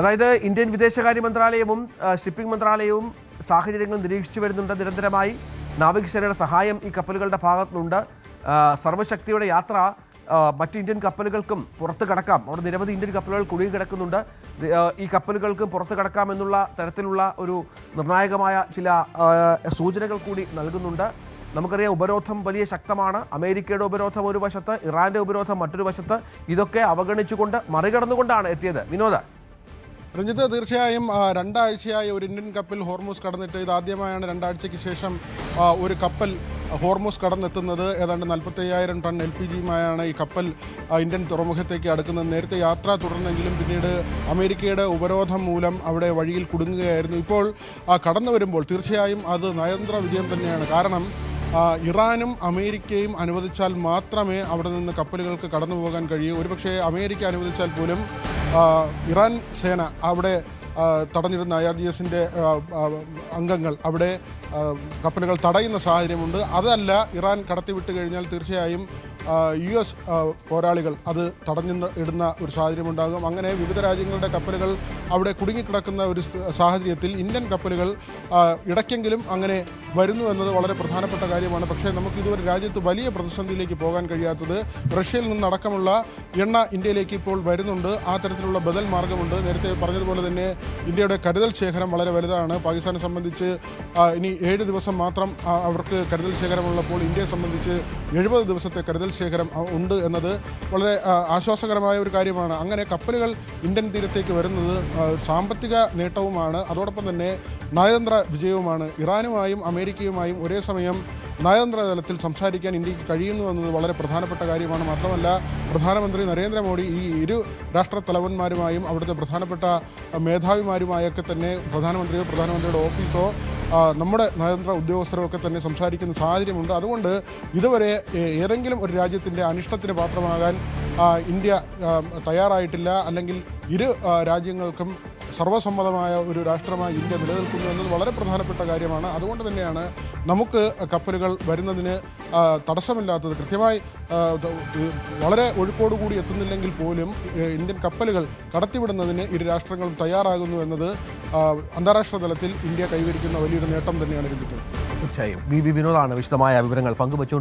അതായത് ഇന്ത്യൻ വിദേശകാര്യ മന്ത്രാലയവും ഷിപ്പിംഗ് മന്ത്രാലയവും സാഹചര്യങ്ങൾ നിരീക്ഷിച്ചു വരുന്നുണ്ട്. നിരന്തരമായി നാവികസേനയുടെ സഹായം ഈ കപ്പലുകളുടെ ഭാഗത്തുനിന്നുണ്ട്. സർവ്വശക്തിയുടെ യാത്ര മറ്റ് ഇന്ത്യൻ കപ്പലുകൾക്കും പുറത്ത് കടക്കാം. അവിടെ നിരവധി ഇന്ത്യൻ കപ്പലുകൾ കുടുങ്ങി കിടക്കുന്നുണ്ട്. ഈ കപ്പലുകൾക്കും പുറത്ത് കടക്കാമെന്നുള്ള തരത്തിലുള്ള ഒരു നിർണായകമായ ചില സൂചനകൾ കൂടി നൽകുന്നുണ്ട്. നമുക്കറിയാം, ഉപരോധം വലിയ ശക്തമാണ്. അമേരിക്കയുടെ ഉപരോധം ഒരു വശത്ത്, ഇറാന്റെ ഉപരോധം മറ്റൊരു വശത്ത്. ഇതൊക്കെ അവഗണിച്ചുകൊണ്ട് മറികടന്നുകൊണ്ടാണ് എത്തിയത്. വിനോദ്, രഞ്ജിത്ത്, തീർച്ചയായും രണ്ടാഴ്ചയായി ഒരു ഇന്ത്യൻ കപ്പൽ ഹോർമൂസ് കടന്നിട്ട് ഇതാദ്യമായാണ് രണ്ടാഴ്ചയ്ക്ക് ശേഷം ഒരു കപ്പൽ ഹോർമൂസ് കടന്നെത്തുന്നത്. ഏതാണ്ട് 45,000 ടൺ LPGയുമായാണ് ഈ കപ്പൽ ഇന്ത്യൻ തുറമുഖത്തേക്ക് അടുക്കുന്നത്. നേരത്തെ യാത്ര തുടർന്നെങ്കിലും പിന്നീട് അമേരിക്കയുടെ ഉപരോധം മൂലം അവിടെ വഴിയിൽ കുടുങ്ങുകയായിരുന്നു. ഇപ്പോൾ കടന്നു വരുമ്പോൾ തീർച്ചയായും അത് നയതന്ത്ര വിജയം തന്നെയാണ്. കാരണം ഇറാനും അമേരിക്കയും അനുവദിച്ചാൽ മാത്രമേ അവിടെ നിന്ന് കപ്പലുകൾക്ക് കടന്നു പോകാൻ കഴിയൂ. ഒരുപക്ഷെ അമേരിക്ക അനുവദിച്ചാൽ പോലും ഇറാൻ സേന അവിടെ തടഞ്ഞിരുന്ന IRGSന്റെ അംഗങ്ങൾ അവിടെ കപ്പലുകൾ തടയുന്ന സാഹചര്യമുണ്ട്. അതല്ല, ഇറാൻ കടത്തിവിട്ട് കഴിഞ്ഞാൽ തീർച്ചയായും US പോരാളികൾ അത് തടഞ്ഞു ഇടുന്ന ഒരു സാഹചര്യമുണ്ടാകും. അങ്ങനെ വിവിധ രാജ്യങ്ങളുടെ കപ്പലുകൾ അവിടെ കുടുങ്ങിക്കിടക്കുന്ന ഒരു സാഹചര്യത്തിൽ ഇന്ത്യൻ കപ്പലുകൾ ഇടയ്ക്കെങ്കിലും അങ്ങനെ വരുന്നു എന്നത് വളരെ പ്രധാനപ്പെട്ട കാര്യമാണ്. പക്ഷേ നമുക്ക് ഇതുവരെ രാജ്യത്ത് വലിയ പ്രതിസന്ധിയിലേക്ക് പോകാൻ കഴിയാത്തത് റഷ്യയിൽ നിന്നടക്കമുള്ള എണ്ണ ഇന്ത്യയിലേക്ക് ഇപ്പോൾ വരുന്നുണ്ട്. ആ തരത്തിലുള്ള ബദൽ മാർഗമുണ്ട്. നേരത്തെ പറഞ്ഞതുപോലെ തന്നെ ഇന്ത്യയുടെ കരുതൽ ശേഖരം വളരെ വലുതാണ്. പാകിസ്ഥാനെ സംബന്ധിച്ച് ഇനി 7 ദിവസം മാത്രം അവർക്ക് കരുതൽ ശേഖരമുള്ളപ്പോൾ ഇന്ത്യയെ സംബന്ധിച്ച് 70 ദിവസത്തെ കരുതൽ ശേഖരം ഉണ്ട് എന്നത് വളരെ ആശ്വാസകരമായ ഒരു കാര്യമാണ്. അങ്ങനെ കപ്പലുകൾ ഇന്ത്യൻ തീരത്തേക്ക് വരുന്നത് സാമ്പത്തിക നേട്ടവുമാണ്, അതോടൊപ്പം തന്നെ നയതന്ത്ര വിജയവുമാണ്. ഇറാനുമായും അമേരിക്കയുമായും ഒരേ സമയം നയതന്ത്ര തലത്തിൽ സംസാരിക്കാൻ ഇന്ത്യക്ക് കഴിയുന്നു എന്നത് വളരെ പ്രധാനപ്പെട്ട കാര്യമാണ്. മാത്രമല്ല, പ്രധാനമന്ത്രി നരേന്ദ്രമോദി ഈ ഇരു രാഷ്ട്ര തലവന്മാരുമായും അവിടുത്തെ പ്രധാനപ്പെട്ട മേധാവിമാരുമായൊക്കെ തന്നെ പ്രധാനമന്ത്രിയോ പ്രധാനമന്ത്രിയുടെ ഓഫീസോ നമ്മുടെ നയതന്ത്ര ഉദ്യോഗസ്ഥരോ ഒക്കെ തന്നെ സംസാരിക്കുന്ന സാഹചര്യമുണ്ട്. അതുകൊണ്ട് ഇതുവരെ ഏതെങ്കിലും ഒരു രാജ്യത്തിൻ്റെ അനിഷ്ടത്തിന് പാത്രമാകാൻ ഇന്ത്യ തയ്യാറായിട്ടില്ല. അല്ലെങ്കിൽ ഇരു രാജ്യങ്ങൾക്കും സർവ്വസമ്മതമായ ഒരു രാഷ്ട്രമായി ഇന്ത്യ നിലനിൽക്കുന്നു എന്നത് വളരെ പ്രധാനപ്പെട്ട കാര്യമാണ്. അതുകൊണ്ട് തന്നെയാണ് നമുക്ക് കപ്പലുകൾ വരുന്നതിന് തടസ്സമില്ലാത്തത്. കൃത്യമായി വളരെ ഒഴുക്കോടുകൂടി എത്തുന്നില്ലെങ്കിൽ പോലും ഇന്ത്യൻ കപ്പലുകൾ കടത്തിവിടുന്നതിന് ഇരു രാഷ്ട്രങ്ങളും തയ്യാറാകുന്നു എന്നത് അന്താരാഷ്ട്ര തലത്തിൽ ഇന്ത്യ കൈവരിക്കുന്ന വലിയൊരു നേട്ടം തന്നെയാണ്. രഞ്ജിത്ത്, തീർച്ചയായും വി വിനോദാണ് വിശദമായ വിവരങ്ങൾ പങ്കുവച്ചു.